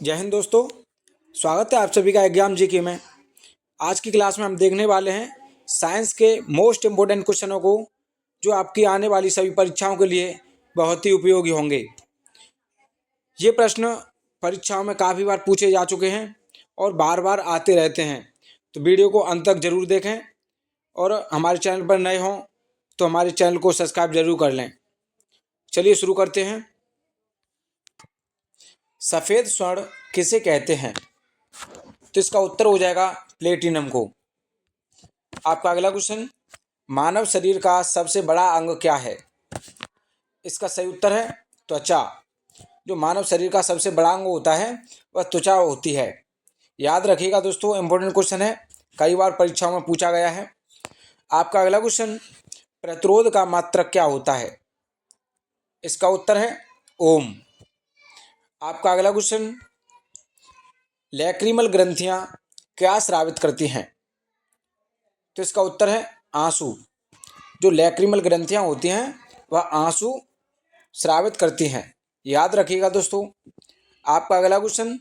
जय हिंद दोस्तों। स्वागत है आप सभी का एग्जाम जीके में। आज की क्लास में हम देखने वाले हैं साइंस के मोस्ट इम्पोर्टेंट क्वेश्चनों को, जो आपकी आने वाली सभी परीक्षाओं के लिए बहुत ही उपयोगी होंगे। ये प्रश्न परीक्षाओं में काफ़ी बार पूछे जा चुके हैं और बार बार आते रहते हैं, तो वीडियो को अंत तक जरूर देखें और हमारे चैनल पर नए हों तो हमारे चैनल को सब्सक्राइब जरूर कर लें। चलिए शुरू करते हैं। सफ़ेद स्वर्ण किसे कहते हैं? तो इसका उत्तर हो जाएगा प्लेटिनम को। आपका अगला क्वेश्चन, मानव शरीर का सबसे बड़ा अंग क्या है? इसका सही उत्तर है त्वचा। जो मानव शरीर का सबसे बड़ा अंग होता है वह त्वचा होती है। याद रखिएगा दोस्तों, इंपॉर्टेंट क्वेश्चन है, कई बार परीक्षाओं में पूछा गया है। आपका अगला क्वेश्चन, प्रतिरोध का मात्रक क्या होता है? इसका उत्तर है ओम। आपका अगला क्वेश्चन, लैक्रिमल ग्रंथियां क्या स्रावित करती हैं? तो इसका उत्तर है आंसू। जो लैक्रिमल ग्रंथियां होती हैं वह आंसू स्रावित करती हैं। याद रखिएगा दोस्तों। आपका अगला क्वेश्चन,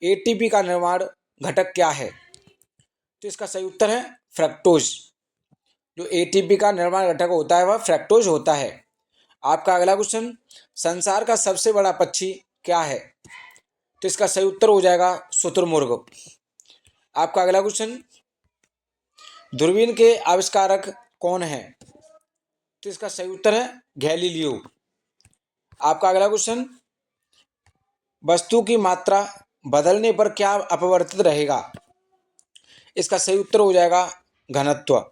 एटीपी का निर्माण घटक क्या है? तो इसका सही उत्तर है फ्रक्टोज। जो एटीपी का निर्माण घटक होता है वह फ्रक्टोज होता है। आपका अगला क्वेश्चन, संसार का सबसे बड़ा पक्षी क्या है? तो इसका सही उत्तर हो जाएगा शुतुरमुर्ग। आपका अगला क्वेश्चन, दूरबीन के आविष्कारक कौन है? तो इसका सही उत्तर है गैलीलियो। आपका अगला क्वेश्चन, वस्तु की मात्रा बदलने पर क्या अपवर्तित रहेगा? इसका सही उत्तर हो जाएगा घनत्व।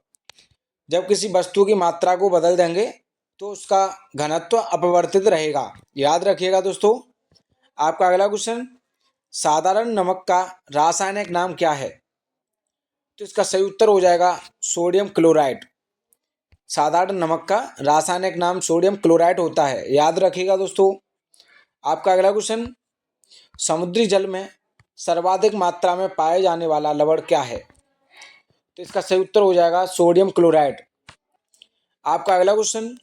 जब किसी वस्तु की मात्रा को बदल देंगे तो उसका घनत्व अपवर्तित रहेगा। याद रखिएगा दोस्तों। आपका अगला क्वेश्चन, साधारण नमक का रासायनिक नाम क्या है? तो इसका सही उत्तर हो जाएगा सोडियम क्लोराइड। साधारण नमक का रासायनिक नाम सोडियम क्लोराइड होता है। याद रखिएगा दोस्तों। आपका अगला क्वेश्चन, समुद्री जल में सर्वाधिक मात्रा में पाए जाने वाला लवण क्या है? तो इसका सही उत्तर हो जाएगा सोडियम क्लोराइड। आपका अगला क्वेश्चन,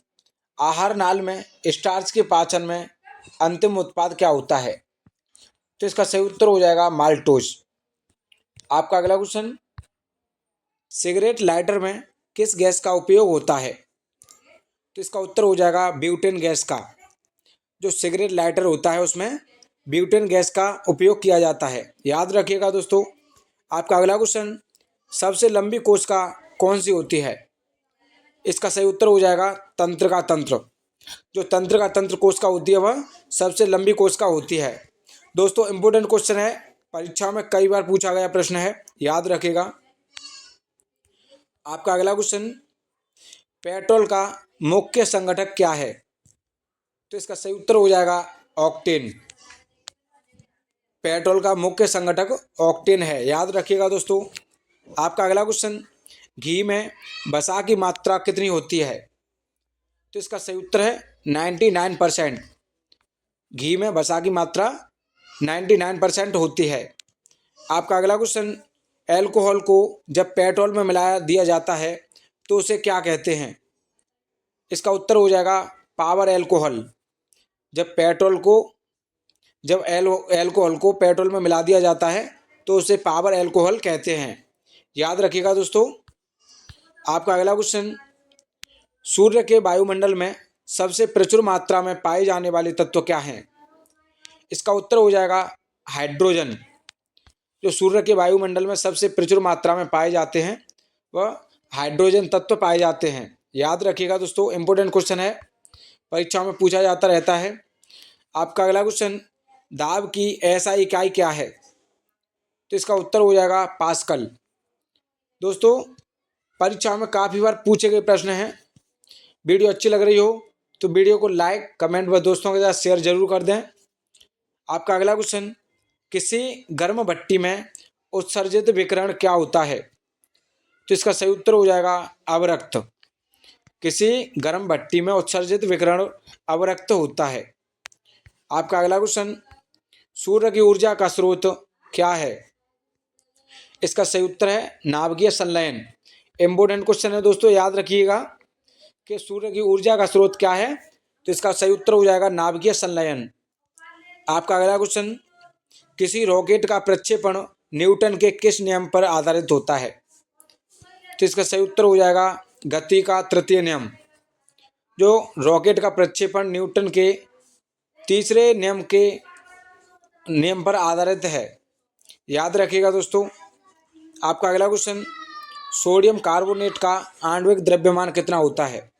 आहार नाल में स्टार्च के पाचन में अंतिम उत्पाद क्या होता है? तो इसका सही उत्तर हो जाएगा माल्टोज। आपका अगला क्वेश्चन, सिगरेट लाइटर में किस गैस का उपयोग होता है? तो इसका उत्तर हो जाएगा ब्यूटेन गैस का। जो सिगरेट लाइटर होता है उसमें ब्यूटेन गैस का उपयोग किया जाता है। याद रखिएगा दोस्तों। आपका अगला क्वेश्चन, सबसे लंबी कोशिका कौन सी होती है? इसका सही उत्तर हो जाएगा तंत्र का तंत्र। जो तंत्र का तंत्र कोशिका होती है वह सबसे लंबी कोशिका होती है। दोस्तों इंपॉर्टेंट क्वेश्चन है, परीक्षा में कई बार पूछा गया प्रश्न है, याद रखिएगा। आपका अगला क्वेश्चन, पेट्रोल का मुख्य संगठक क्या है? तो इसका सही उत्तर हो जाएगा ऑक्टेन। पेट्रोल का मुख्य संगठक ऑक्टेन है। याद रखिएगा दोस्तों। आपका अगला क्वेश्चन, घी में वसा की मात्रा कितनी होती है? तो इसका सही उत्तर है 99%। घी में वसा की मात्रा 99% होती है। आपका अगला क्वेश्चन, एल्कोहल को जब पेट्रोल में मिला दिया जाता है तो उसे क्या कहते हैं? इसका उत्तर हो जाएगा पावर एल्कोहल। जब एल्कोहल को पेट्रोल में मिला दिया जाता है तो उसे पावर एल्कोहल कहते हैं। याद रखिएगा दोस्तों। आपका अगला क्वेश्चन, सूर्य के वायुमंडल में सबसे प्रचुर मात्रा में पाए जाने वाले तत्व क्या हैं? इसका उत्तर हो जाएगा हाइड्रोजन। जो सूर्य के वायुमंडल में सबसे प्रचुर मात्रा में पाए जाते हैं वह हाइड्रोजन तत्व पाए जाते हैं। याद रखिएगा दोस्तों, इंपॉर्टेंट क्वेश्चन है, परीक्षा में पूछा जाता रहता है। आपका अगला क्वेश्चन, दाब की ऐसा इकाई क्या है? तो इसका उत्तर हो जाएगा पास्कल। दोस्तों परीक्षा में काफ़ी बार पूछे गए प्रश्न हैं। वीडियो अच्छी लग रही हो तो वीडियो को लाइक कमेंट व दोस्तों के साथ शेयर जरूर कर दें। आपका अगला क्वेश्चन, किसी गर्म भट्टी में उत्सर्जित विकिरण क्या होता है? तो इसका सही उत्तर हो जाएगा अवरक्त। किसी गर्म भट्टी में उत्सर्जित विकिरण अवरक्त होता है। आपका अगला क्वेश्चन, सूर्य की ऊर्जा का स्रोत क्या है? इसका सही उत्तर है नाभिकीय संलयन। इम्पोर्टेंट क्वेश्चन है दोस्तों, याद रखिएगा कि सूर्य की ऊर्जा का स्रोत क्या है। तो इसका सही उत्तर हो जाएगा नाभिकीय संलयन। आपका अगला क्वेश्चन, किसी रॉकेट का प्रक्षेपण न्यूटन के किस नियम पर आधारित होता है? तो इसका सही उत्तर हो जाएगा गति का तृतीय नियम। जो रॉकेट का प्रक्षेपण न्यूटन के तीसरे नियम पर आधारित है। याद रखिएगा दोस्तों। आपका अगला क्वेश्चन, सोडियम कार्बोनेट का आणविक द्रव्यमान कितना होता है?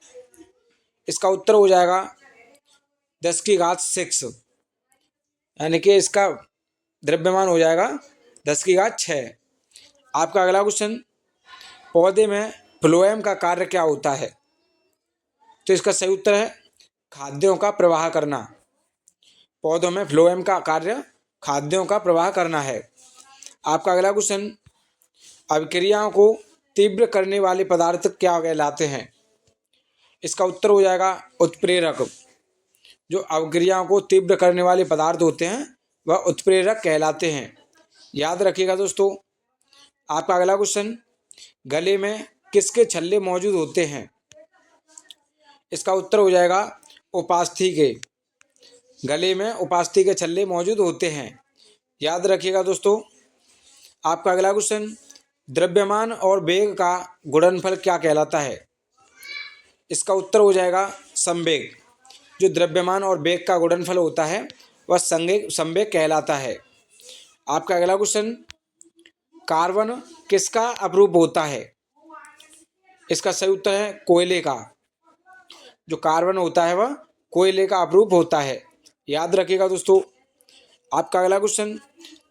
इसका उत्तर हो जाएगा 10⁶, यानी कि इसका द्रव्यमान हो जाएगा 10⁶। आपका अगला क्वेश्चन, पौधे में फ्लोएम का कार्य क्या होता है? तो इसका सही उत्तर है खाद्यों का प्रवाह करना। पौधों में फ्लोएम का कार्य खाद्यों का प्रवाह करना है। आपका अगला क्वेश्चन, अभिक्रियाओं को तीव्र करने वाले पदार्थ क्या कहलाते हैं? इसका उत्तर हो जाएगा उत्प्रेरक। जो अभिक्रियाओं को तीव्र करने वाले पदार्थ होते हैं वह उत्प्रेरक कहलाते हैं। याद रखिएगा दोस्तों। आपका अगला क्वेश्चन, गले में किसके छल्ले मौजूद होते हैं? इसका उत्तर हो जाएगा उपास्थि के। गले में उपास्थि के छल्ले मौजूद होते हैं। याद रखिएगा दोस्तों। आपका अगला क्वेश्चन, द्रव्यमान और वेग का गुणनफल क्या कहलाता है? इसका उत्तर हो जाएगा संवेग। जो द्रव्यमान और वेग का गुणनफल होता है वह संवेग कहलाता है। आपका अगला क्वेश्चन, कार्बन किसका अपरूप होता है? इसका सही उत्तर है कोयले का। जो कार्बन होता है वह कोयले का अपरूप होता है। याद रखिएगा दोस्तों। आपका अगला क्वेश्चन,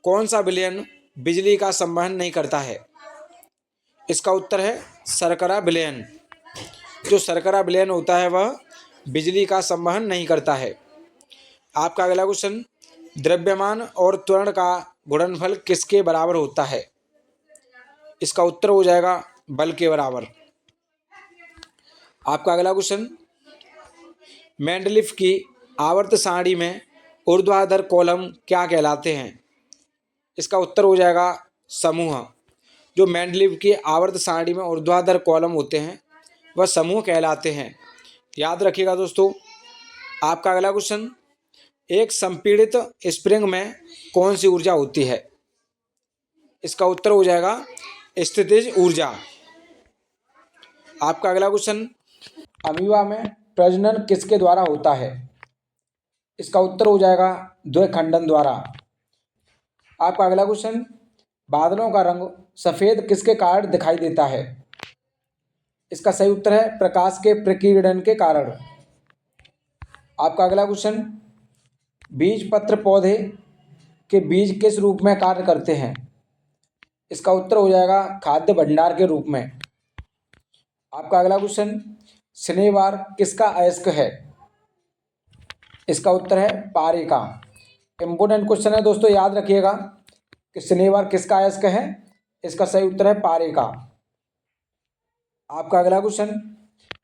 कौन सा विलयन बिजली का संवहन नहीं करता है? इसका उत्तर है शर्करा विलयन। जो शर्करा विलयन होता है वह बिजली का संवहन नहीं करता है। आपका अगला क्वेश्चन, द्रव्यमान और त्वरण का गुणनफल किसके बराबर होता है? इसका उत्तर हो जाएगा बल के बराबर। आपका अगला क्वेश्चन, मेंडलीफ की आवर्त सारणी में ऊर्ध्वाधर कॉलम क्या कहलाते हैं? इसका उत्तर हो जाएगा समूह। जो मेंडलीफ की आवर्त सारणी में ऊर्ध्वाधर कॉलम होते हैं वह समूह कहलाते हैं। याद रखिएगा दोस्तों। आपका अगला क्वेश्चन, एक संपीड़ित स्प्रिंग में कौन सी ऊर्जा होती है? इसका उत्तर हो जाएगा स्थितिज ऊर्जा। आपका अगला क्वेश्चन, अमीबा में प्रजनन किसके द्वारा होता है? इसका उत्तर हो जाएगा द्विखंडन द्वारा। आपका अगला क्वेश्चन, बादलों का रंग सफ़ेद किसके कारण दिखाई देता है? इसका सही उत्तर है प्रकाश के प्रकीर्णन के कारण। आपका अगला क्वेश्चन, बीजपत्र पौधे के बीज किस रूप में कार्य करते हैं? इसका उत्तर हो जाएगा खाद्य भंडार के रूप में। आपका अगला क्वेश्चन, शनिवार किसका अयस्क है? इसका उत्तर है पारे का। इंपोर्टेंट क्वेश्चन है दोस्तों, याद रखिएगा कि शनिवार किसका अयस्क है। इसका सही उत्तर है पारे का। आपका अगला क्वेश्चन,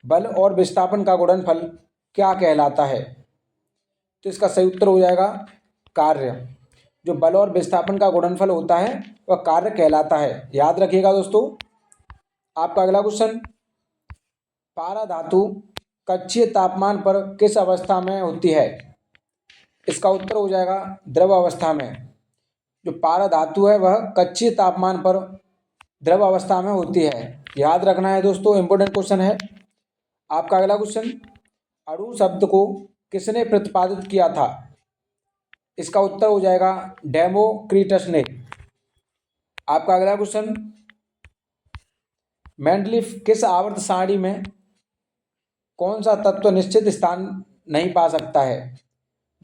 बल और विस्थापन का गुणनफल क्या कहलाता है? तो इसका सही उत्तर हो जाएगा कार्य। जो बल और विस्थापन का गुणनफल होता है वह कार्य कहलाता है। याद रखिएगा दोस्तों। आपका अगला क्वेश्चन, पारा धातु कक्षीय तापमान पर किस अवस्था में होती है? इसका उत्तर हो जाएगा द्रव अवस्था में। जो पारा धातु है वह कक्षीय तापमान पर द्रव अवस्था में होती है। याद रखना है दोस्तों, इंपोर्टेंट क्वेश्चन है। आपका अगला क्वेश्चन, अणु शब्द को किसने प्रतिपादित किया था? इसका उत्तर हो जाएगा डेमोक्रिटस ने। आपका अगला क्वेश्चन, मेंडलीफ किस आवर्त सारणी में कौन सा तत्व निश्चित स्थान नहीं पा सकता है?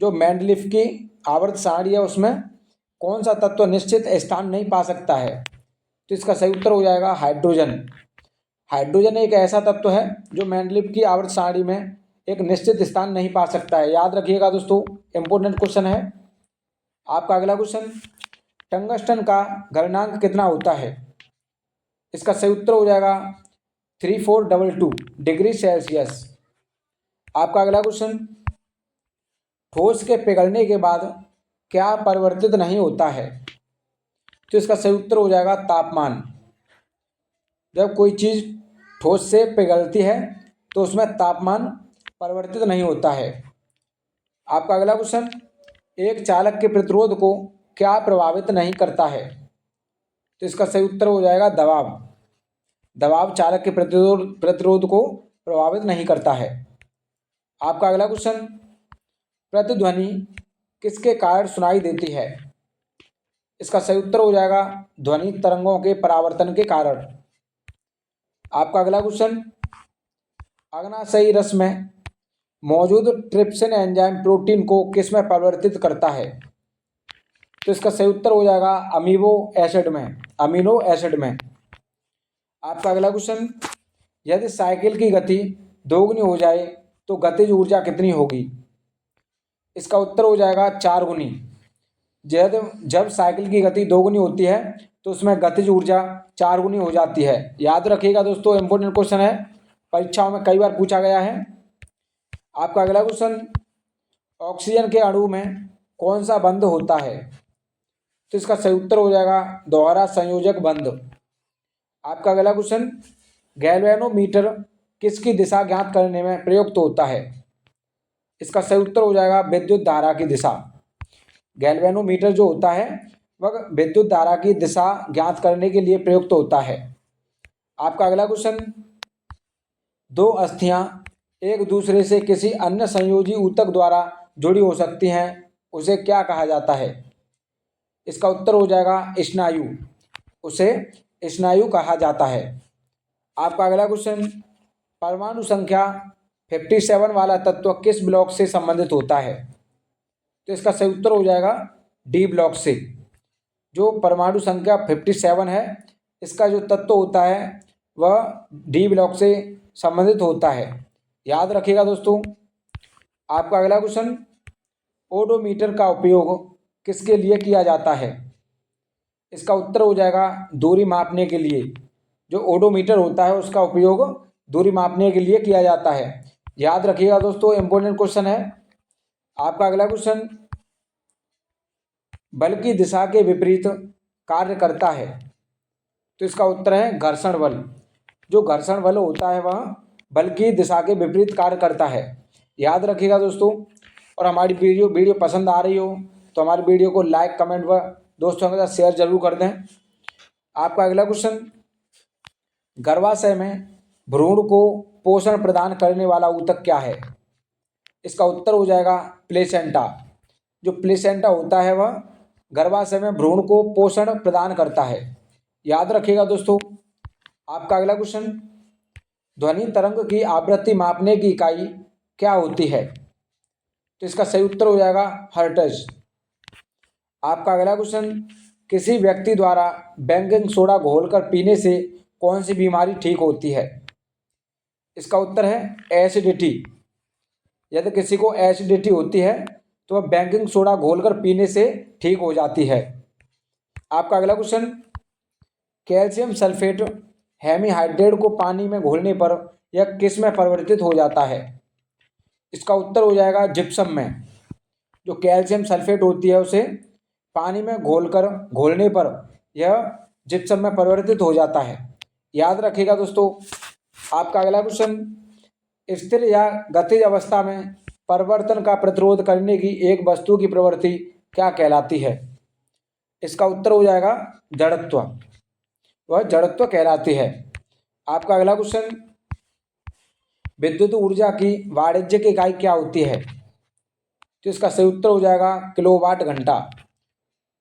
जो मेंडलीफ की आवर्त सारणी है उसमें कौन सा तत्व निश्चित स्थान नहीं पा सकता है? तो इसका सही उत्तर हो जाएगा हाइड्रोजन। हाइड्रोजन एक ऐसा तत्व है जो मेंडलीफ की आवर्त सारणी में एक निश्चित स्थान नहीं पा सकता है। याद रखिएगा दोस्तों, इंपोर्टेंट क्वेश्चन है। आपका अगला क्वेश्चन, टंगस्टन का गलनांक कितना होता है? इसका सही उत्तर हो जाएगा 3422 डिग्री सेल्सियस। आपका अगला क्वेश्चन, ठोस के पिघलने के बाद क्या परिवर्तित नहीं होता है? तो इसका सही उत्तर हो जाएगा तापमान। जब कोई चीज़ ठोस से पिघलती है तो उसमें तापमान परिवर्तित नहीं होता है। आपका अगला क्वेश्चन, एक चालक के प्रतिरोध को क्या प्रभावित नहीं करता है? तो इसका सही उत्तर हो जाएगा दबाव। दबाव चालक के प्रतिरोध को प्रभावित नहीं करता है। आपका अगला क्वेश्चन, प्रतिध्वनि किसके कारण सुनाई देती है? इसका सही उत्तर हो जाएगा ध्वनि तरंगों के परावर्तन के कारण। आपका अगला क्वेश्चन, अग्नाशयी रस में मौजूद ट्रिप्सिन एंजाइम प्रोटीन को किस में परिवर्तित करता है? तो इसका सही उत्तर हो जाएगा अमीनो एसिड में। आपका अगला क्वेश्चन, यदि साइकिल की गति दोगुनी हो जाए तो गतिज ऊर्जा कितनी होगी? इसका उत्तर हो जाएगा 4 गुनी। जब साइकिल की गति दोगुनी होती है तो उसमें गतिज ऊर्जा 4 गुनी हो जाती है। याद रखिएगा दोस्तों, इंपॉर्टेंट क्वेश्चन है, परीक्षाओं में कई बार पूछा गया है। आपका अगला क्वेश्चन, ऑक्सीजन के अणु में कौन सा बंध होता है? तो इसका सही उत्तर हो जाएगा दोहरा संयोजक बंध। आपका अगला क्वेश्चन, गैल्वेनोमीटर किसकी दिशा ज्ञात करने में प्रयुक्त होता है? इसका सही उत्तर हो जाएगा विद्युत धारा की दिशा। गैल्वेनोमीटर जो होता है वह विद्युत धारा की दिशा ज्ञात करने के लिए प्रयुक्त होता है। आपका अगला क्वेश्चन, दो अस्थियां एक दूसरे से किसी अन्य संयोजी ऊतक द्वारा जुड़ी हो सकती हैं, उसे क्या कहा जाता है? इसका उत्तर हो जाएगा स्नायु। उसे स्नायु कहा जाता है। आपका अगला क्वेश्चन, परमाणु संख्या 57 वाला तत्व किस ब्लॉक से संबंधित होता है? तो इसका सही उत्तर हो जाएगा डी ब्लॉक से। जो परमाणु संख्या 57 है, इसका जो तत्व होता है वह डी ब्लॉक से संबंधित होता है। याद रखिएगा दोस्तों। आपका अगला क्वेश्चन, ओडोमीटर का उपयोग किसके लिए किया जाता है? इसका उत्तर हो जाएगा दूरी मापने के लिए। जो ओडोमीटर होता है उसका उपयोग दूरी मापने के लिए किया जाता है। याद रखिएगा दोस्तों, इंपॉर्टेंट क्वेश्चन है। आपका अगला क्वेश्चन, बल की दिशा के विपरीत कार्य करता है, तो इसका उत्तर है घर्षण बल। जो घर्षण बल होता है वह बल की दिशा के विपरीत कार्य करता है। याद रखिएगा दोस्तों। और हमारी वीडियो पसंद आ रही हो तो हमारी वीडियो को लाइक, कमेंट व दोस्तों के साथ शेयर जरूर कर दें। आपका अगला क्वेश्चन, गर्भाशय में भ्रूण को पोषण प्रदान करने वाला ऊतक क्या है? इसका उत्तर हो जाएगा प्लेसेंटा। जो प्लेसेंटा होता है वह गर्भाशय में भ्रूण को पोषण प्रदान करता है। याद रखिएगा दोस्तों। आपका अगला क्वेश्चन, ध्वनि तरंग की आवृत्ति मापने की इकाई क्या होती है? तो इसका सही उत्तर हो जाएगा हर्ट्ज। आपका अगला क्वेश्चन, किसी व्यक्ति द्वारा बेकिंग सोडा घोलकर पीने से कौन सी बीमारी ठीक होती है? इसका उत्तर है एसिडिटी। यदि किसी को एसिडिटी होती है तो वह बेकिंग सोडा घोलकर पीने से ठीक हो जाती है। आपका अगला क्वेश्चन, कैल्शियम सल्फेट हेमीहाइड्रेट को पानी में घोलने पर यह किस में परिवर्तित हो जाता है? इसका उत्तर हो जाएगा जिप्सम में। जो कैल्शियम सल्फेट होती है उसे पानी में घोलने पर यह जिप्सम में परिवर्तित हो जाता है। याद रखिएगा दोस्तों। आपका अगला क्वेश्चन, स्थिर या गतिज अवस्था में परिवर्तन का प्रतिरोध करने की एक वस्तु की प्रवृत्ति क्या कहलाती है? इसका उत्तर हो जाएगा जड़त्व। वह जड़त्व कहलाती है। आपका अगला क्वेश्चन, विद्युत ऊर्जा की वाणिज्यिक इकाई क्या होती है? तो इसका सही उत्तर हो जाएगा किलोवाट घंटा।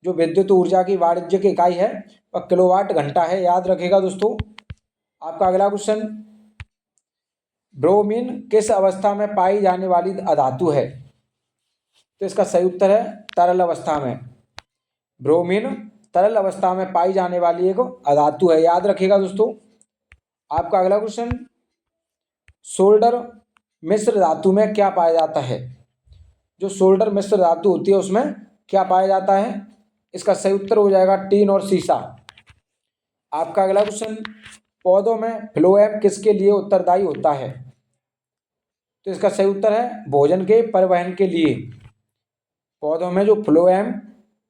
जो विद्युत ऊर्जा की वाणिज्यिक इकाई है वह किलोवाट घंटा है। याद रखिएगा दोस्तों। आपका अगला क्वेश्चन, ब्रोमीन किस अवस्था में पाई जाने वाली अधातु है? तो इसका सही उत्तर है तरल अवस्था में। ब्रोमीन तरल अवस्था में पाई जाने वाली एक अधातु है। याद रखिएगा दोस्तों। आपका अगला क्वेश्चन, सोल्डर मिश्र धातु में क्या पाया जाता है? जो सोल्डर मिश्र धातु होती है उसमें क्या पाया जाता है? इसका सही उत्तर हो जाएगा टीन और सीसा। आपका अगला क्वेश्चन, पौधों में फ्लोएम किसके लिए उत्तरदायी होता है? तो इसका सही उत्तर है भोजन के परिवहन के लिए। पौधों में जो फ्लोएम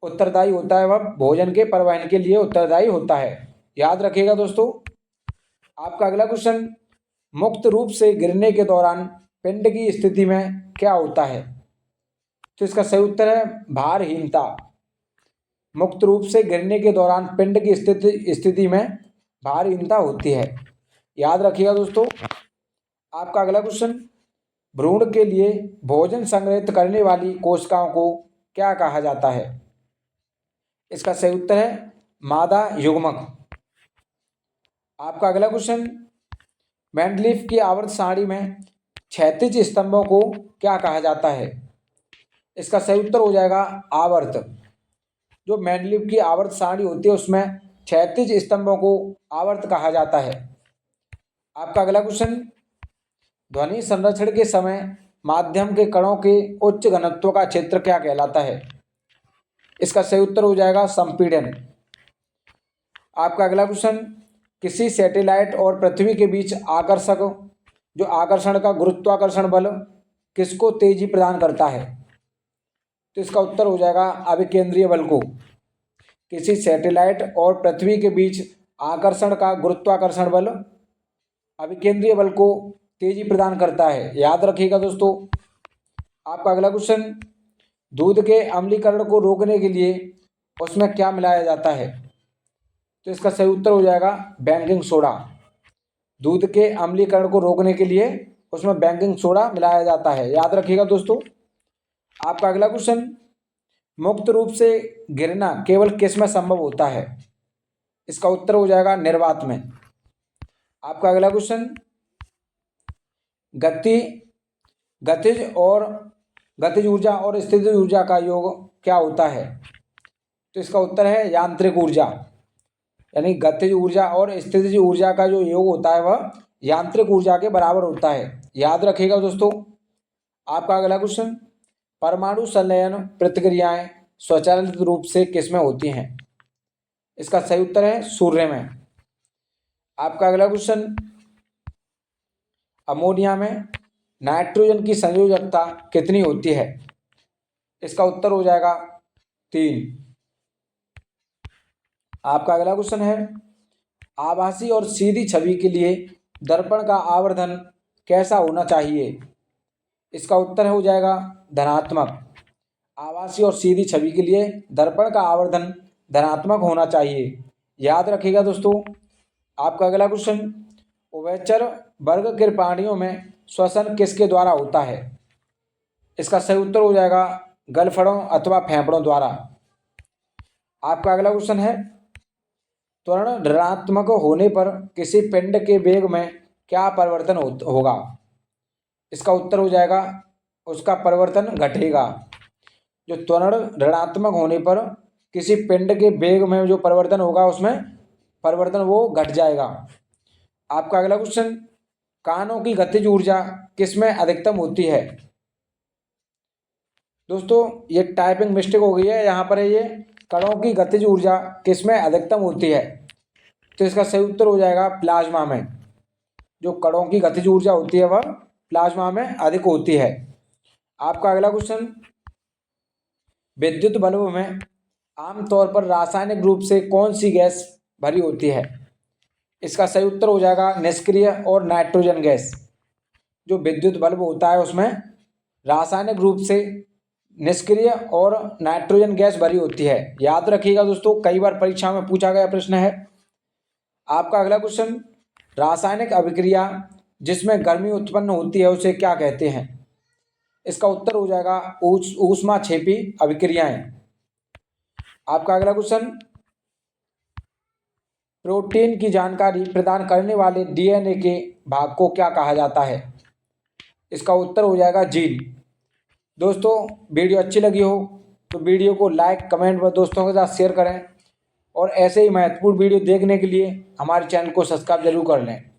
उत्तरदायी होता है वह भोजन के परिवहन के लिए उत्तरदायी होता है। याद रखिएगा दोस्तों। आपका अगला क्वेश्चन, मुक्त रूप से गिरने के दौरान पिंड की स्थिति में क्या होता है? तो इसका सही उत्तर है भारहीनता। मुक्त रूप से गिरने के दौरान पिंड की स्थिति में भारहीनता होती है। याद रखिएगा दोस्तों। आपका अगला क्वेश्चन, भ्रूण के लिए भोजन संग्रहित करने वाली कोशिकाओं को क्या कहा जाता है? इसका सही उत्तर है मादा युग्मक। आपका अगला क्वेश्चन, मेंडलीफ की आवर्त सारणी में क्षैतिज स्तंभों को क्या कहा जाता है? इसका सही उत्तर हो जाएगा आवर्त। जो मेंडलीफ की आवर्त सारणी होती है उसमें क्षैतिज स्तंभों को आवर्त कहा जाता है। आपका अगला क्वेश्चन, ध्वनि संरक्षण के समय माध्यम के कणों के उच्च घनत्व का क्षेत्र क्या कहलाता है? इसका सही उत्तर हो जाएगा संपीड़न। आपका अगला क्वेश्चन, किसी सैटेलाइट और पृथ्वी के बीच जो आकर्षण का गुरुत्वाकर्षण बल किसको तेजी प्रदान करता है? तो इसका उत्तर हो जाएगा अभिकेंद्रीय बल को। किसी सैटेलाइट और पृथ्वी के बीच आकर्षण का गुरुत्वाकर्षण बल अभिकेंद्रीय बल को तेजी प्रदान करता है। याद रखिएगा दोस्तों। आपका अगला क्वेश्चन, दूध के अम्लीकरण को रोकने के लिए उसमें क्या मिलाया जाता है? तो इसका सही उत्तर हो जाएगा बेकिंग सोडा। दूध के अम्लीकरण को रोकने के लिए उसमें बेकिंग सोडा मिलाया जाता है। याद रखिएगा दोस्तों। आपका अगला क्वेश्चन, मुक्त रूप से गिरना केवल किस में संभव होता है? इसका उत्तर हो जाएगा निर्वात में। आपका अगला क्वेश्चन, गतिज ऊर्जा और स्थितिज ऊर्जा का योग क्या होता है? तो इसका उत्तर है यांत्रिक ऊर्जा। यानी गतिज ऊर्जा और स्थितिज ऊर्जा का जो योग होता है वह यांत्रिक ऊर्जा के बराबर होता है। याद रखिएगा दोस्तों। आपका अगला क्वेश्चन, परमाणु संलयन प्रतिक्रियाएं स्वचालित रूप से किसमें होती हैं? इसका सही उत्तर है सूर्य में। आपका अगला क्वेश्चन, अमोनिया में नाइट्रोजन की संयोजकता कितनी होती है? इसका उत्तर हो जाएगा 3। आपका अगला क्वेश्चन है, आभासी और सीधी छवि के लिए दर्पण का आवर्धन कैसा होना चाहिए? इसका उत्तर हो जाएगा धनात्मक। आभासी और सीधी छवि के लिए दर्पण का आवर्धन धनात्मक होना चाहिए। याद रखिएगा दोस्तों। आपका अगला क्वेश्चन, उभयचर वर्ग के प्राणियों में श्वसन किसके द्वारा होता है? इसका सही उत्तर हो जाएगा गलफड़ों अथवा फेफड़ों द्वारा। आपका अगला क्वेश्चन है, त्वरण ऋणात्मक होने पर किसी पिंड के वेग में क्या परिवर्तन होगा? इसका उत्तर हो जाएगा उसका परिवर्तन घटेगा। जो त्वरण ऋणात्मक होने पर किसी पिंड के वेग में जो परिवर्तन होगा उसमें परिवर्तन वो घट जाएगा। आपका अगला क्वेश्चन, कानों की गतिज ऊर्जा किसमें अधिकतम होती है? दोस्तों ये टाइपिंग मिस्टेक हो गई है, यहाँ पर है ये कणों की गतिज ऊर्जा किसमें अधिकतम होती है? तो इसका सही उत्तर हो जाएगा प्लाज्मा में। जो कणों की गतिज ऊर्जा होती है वह प्लाज्मा में अधिक होती है। आपका अगला क्वेश्चन, विद्युत बल्ब में आमतौर पर रासायनिक रूप से कौन सी गैस भरी होती है? इसका सही उत्तर हो जाएगा निष्क्रिय और नाइट्रोजन गैस। जो विद्युत बल्ब होता है उसमें रासायनिक रूप से निष्क्रिय और नाइट्रोजन गैस भरी होती है। याद रखिएगा दोस्तों, कई बार परीक्षा में पूछा गया प्रश्न है। आपका अगला क्वेश्चन, रासायनिक अभिक्रिया जिसमें गर्मी उत्पन्न होती है उसे क्या कहते हैं? इसका उत्तर हो जाएगा ऊष्माक्षेपी अभिक्रियाएं। आपका अगला क्वेश्चन, प्रोटीन की जानकारी प्रदान करने वाले डीएनए के भाग को क्या कहा जाता है? इसका उत्तर हो जाएगा जीन। दोस्तों वीडियो अच्छी लगी हो तो वीडियो को लाइक कमेंट व दोस्तों के साथ शेयर करें और ऐसे ही महत्वपूर्ण वीडियो देखने के लिए हमारे चैनल को सब्सक्राइब जरूर कर लें।